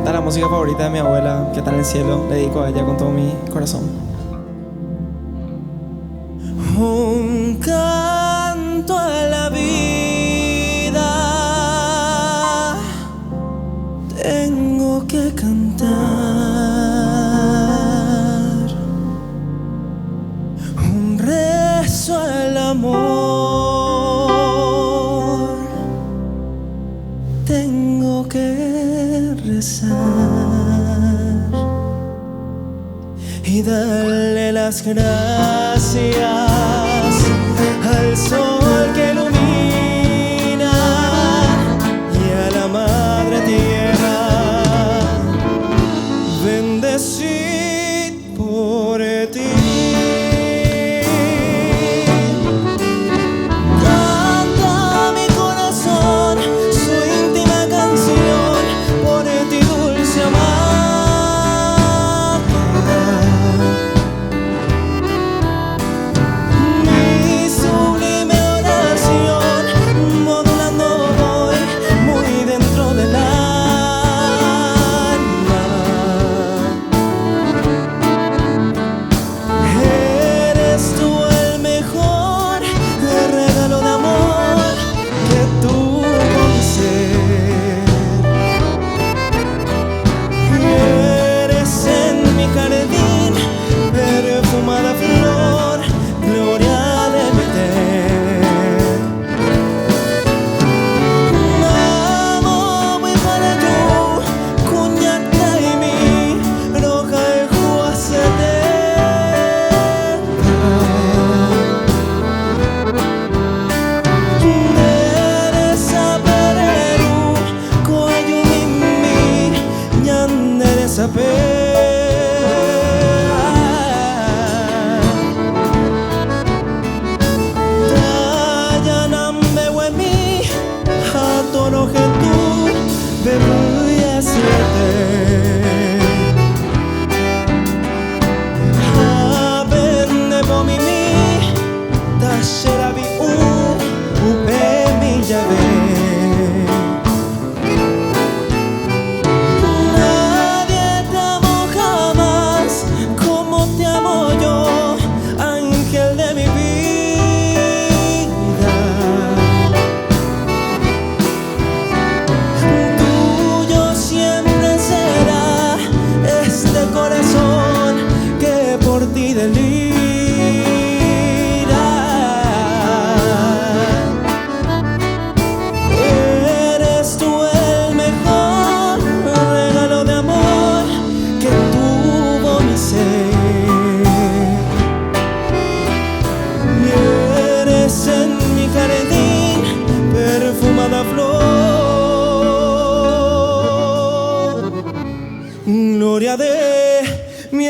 Esta es la música favorita de mi abuela, que está en el cielo. Le dedico a ella con todo mi corazón. Un canto a la vida tengo que cantar, un rezo al amor tengo que rezar y darle las gracias al sol que ilumina y a la madre tierra, bendecid por ti. Canta mi corazón su íntima canción por ti, dulce amada. Mi sublime oración modulando voy muy dentro del alma. Eres tú el mejor regalo de amor que tuvo mi ser. Eres en mi jardín perfumada flor, gloria de mi ser. Amo muy para tú, cuñata y mi roja y juacete. Dereza Peru, Coyumimi, Ñandereza Dayanambe Wemi, Hatoro Gentu, Bebuya Siete. Habende Bomimi, Tasherabi Upemi Yabe. Nadie te amó jamás como te amo yo, ángel de mi vida. Tuyo siempre será este corazón que por ti delira. Eres tú el mejor regalo de amor que tuvo mi ser. Y eres en mi jardín perfumada flor, gloria de mi